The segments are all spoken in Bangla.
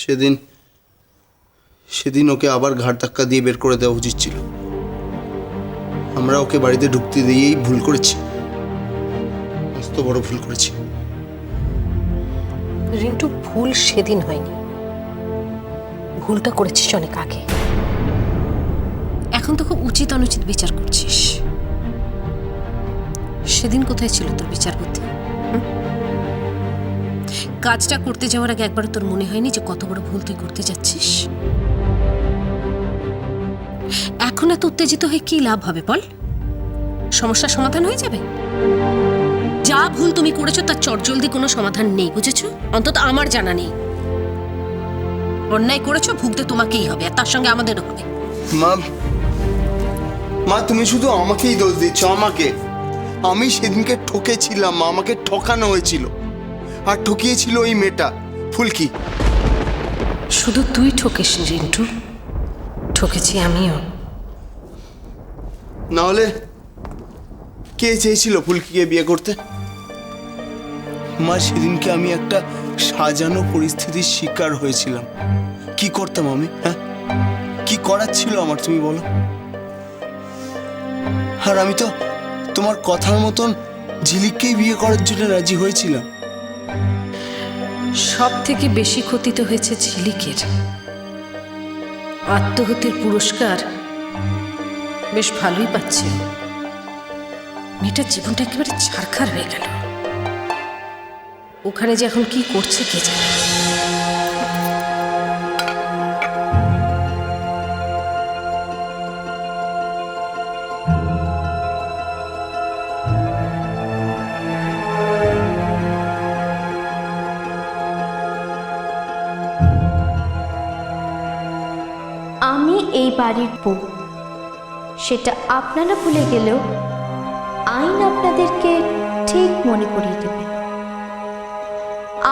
সেদিন সেদিন ওকে আবার ঘাড় ধাক্কা দিয়ে বের করে দেওয়া উচিত ছিল। আমরা ওকে বাড়িতে ঢুকতে দিয়েই ভুল করেছি, মস্ত বড় ভুল করেছি। রিন্টু, ভুল সেদিন হয়নি, ভুলটা করেছিস অনেক আগে। এখন তোকে উচিত অনুচিত বিচার করছিস। সেদিন কোথায় ছিল তোর বিচার বুদ্ধি? কাজটা করতে যাওয়ার আগে একবার তোর মনে হয়নি যে কত বড় ভুল তুই করতে যাচ্ছিস? এখন এত উত্তেজিত হয়ে কি লাভ হবে বল? সমস্যার সমাধান হয়ে যাবে? যা ভুল তুমি করেছো তার চটজলদি কোনো সমাধান নেই, বুঝেছো? অন্তত আমার জানা নেই। অন্যায় করেছো, ভুগতে তোমাকেই হবে, আর তার সঙ্গে আমাদেরও হবে। মা, মা তুমি শুধু আমাকেই দোষ দিচ্ছ, আমাকে। আমি সেদিনকে ঠকেছিলাম, আমাকে ঠকানো হয়েছিল, আর ঠকিয়েছিল ওই মেয়েটা ফুলকি। শুধু তুই ঠকিস রিন্টু, ঠকেছি আমিও। নাহলে কে চেয়েছিল ফুলকিকে বিয়ে করতে? মা, সেদিনকে আমি একটা সাজানো পরিস্থিতির শিকার হয়েছিলাম। কি করতাম আমি? হ্যাঁ, কি করার ছিল আমার, তুমি বলো? আর আমি তো তোমার কথার মতন ঝিলিককেই বিয়ে করার জন্য রাজি হয়েছিলাম। সব থেকে বেশি ক্ষতি তো হয়েছে ঝিলিকের। আত্মহত্যের পুরস্কার বেশ ভালোই পাচ্ছে। মেয়েটার জীবনটা একেবারে ছারখার হয়ে গেল। ওখানে যে এখন কি করছে কে জানে। আমি এই বাড়ির বউ, সেটা আপনারা ভুলে গেলেও আইন আপনাদেরকে ঠিক মনে করিয়ে দেবে।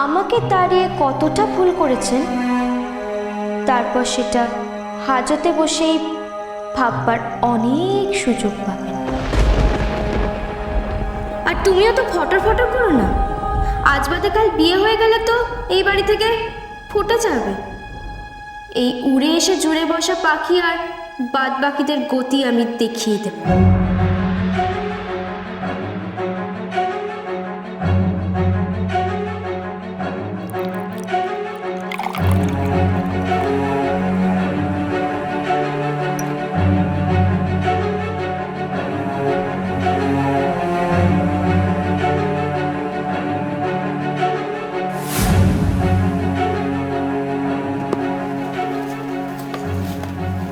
আমাকে তাড়িয়ে কতটা ভুল করেছেন, তারপর সেটা হাজতে বসেই ভাববার অনেক সুযোগ পাবেন। আর তুমিও তো ফটর ফটর করো না। আজ বাদে কাল বিয়ে হয়ে গেলে তো এই বাড়ি থেকে ফুটে যাবে। এই উড়ে এসে জুড়ে বসা পাখি আর বাদ বাকিদের গতি আমি দেখিয়ে দেব।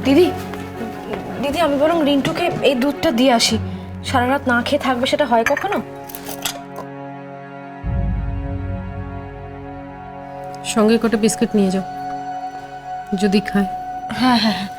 দিদি, দিদি আমি বরং রিন্টুকে এই দুধটা দিয়ে আসি। সারা রাত না খেয়ে থাকবে, সেটা হয় কখনো? সঙ্গে কটা বিস্কুট নিয়ে যাও, যদি খায়। হ্যাঁ হ্যাঁ হ্যাঁ।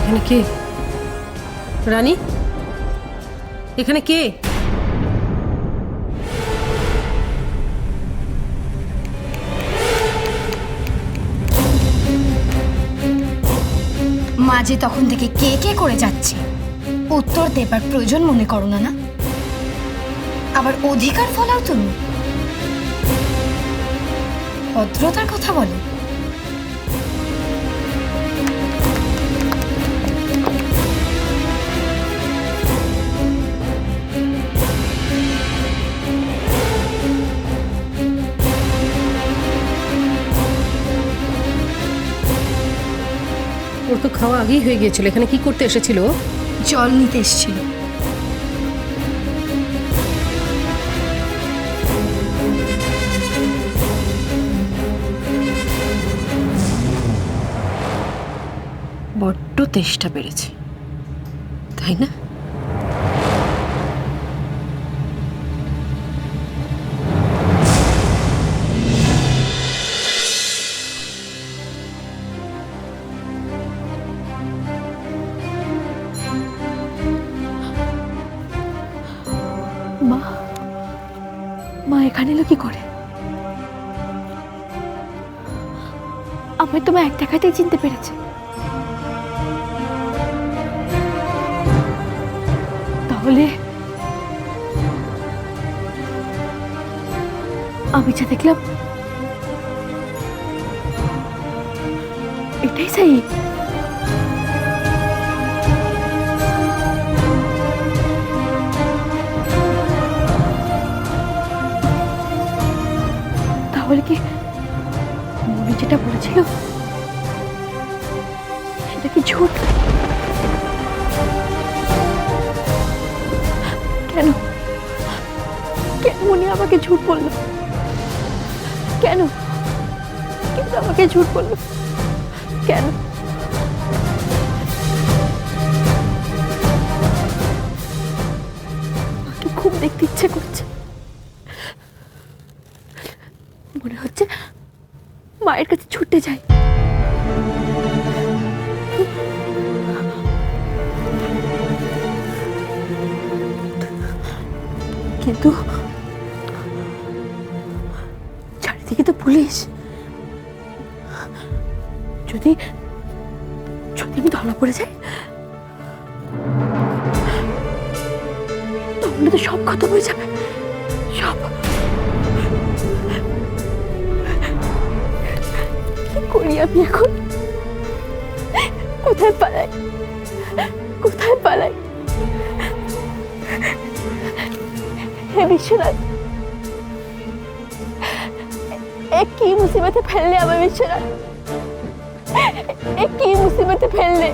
এখানে কে? রানী, এখানে কে? মাঝে তখন থেকে কে কে করে যাচ্ছে, উত্তর দেবার প্রয়োজন মনে করো না? আবার অধিকার ফলাও তুমি? ভদ্রতার কথা বলে। ওর তো খাওয়া আগেই হয়ে গিয়েছিল। এখানে কি করতে এসেছিল? জল নিতে এসেছিল। তেষ্টা বেড়েছে, তাই না? মা, মা এখানে এলো কি করে? আমি তোমায় এক দেখাতেই চিনতে পেরেছে। তাহলে আমি যা দেখলাম এটাই সেই। তাহলে কি মনে যেটা বলেছিল সেটা কি ঝুট? কেন কেন উনি আমাকে ঝুট বললো? কেন কেন আমাকে ঝুট বললো? কেন? আমাকে খুব দেখতে ইচ্ছে করছে, মনে হচ্ছে মায়ের কাছে ছুটে যাই। কিন্তু চারিদিকে তো পুলিশ। যদি যদি আমি ধরা পড়ে যাই তাহলে তো সব খতম হয়ে যাবে, সব। কি করি আমি এখন? কোথায় পালাই? কোথায় পালাই? হে বিশ্বনাথ, एक की मुसीबत फैलने अब विश्वनाथ, एक की मुसीबत फैलने।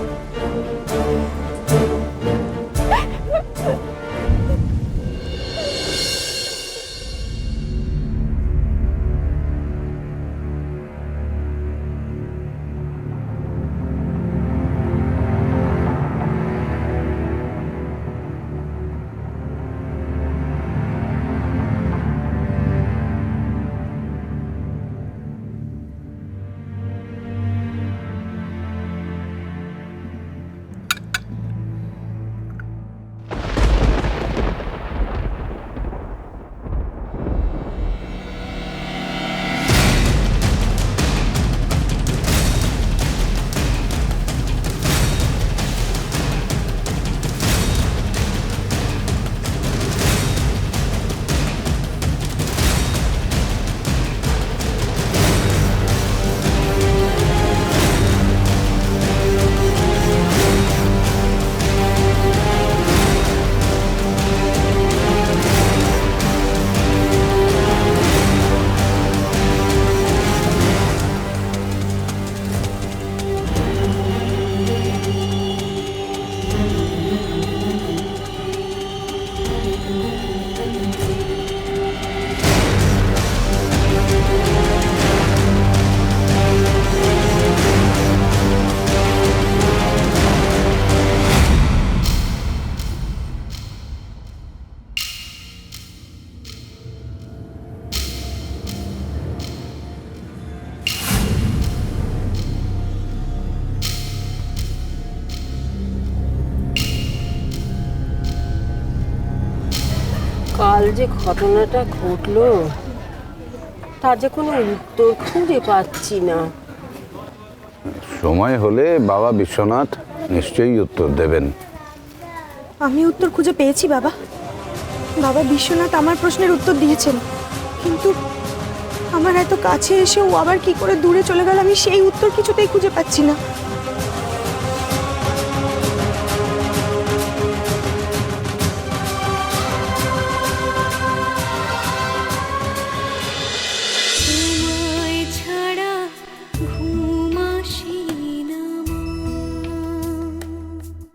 কাল যে ঘটনাটা ঘটলো তার যে কোনো উত্তর খুঁজে পাচ্ছি না। সময় হলে বাবা বিশ্বনাথ নিশ্চয়ই উত্তর দেবেন। আমি উত্তর খুঁজে পেয়েছি বাবা। বাবা বিশ্বনাথ আমার প্রশ্নের উত্তর দিয়েছেন, কিন্তু আমার এত কাছে এসেও আবার কি করে দূরে চলে গেল আমি সেই উত্তর কিছুতেই খুঁজে পাচ্ছি না।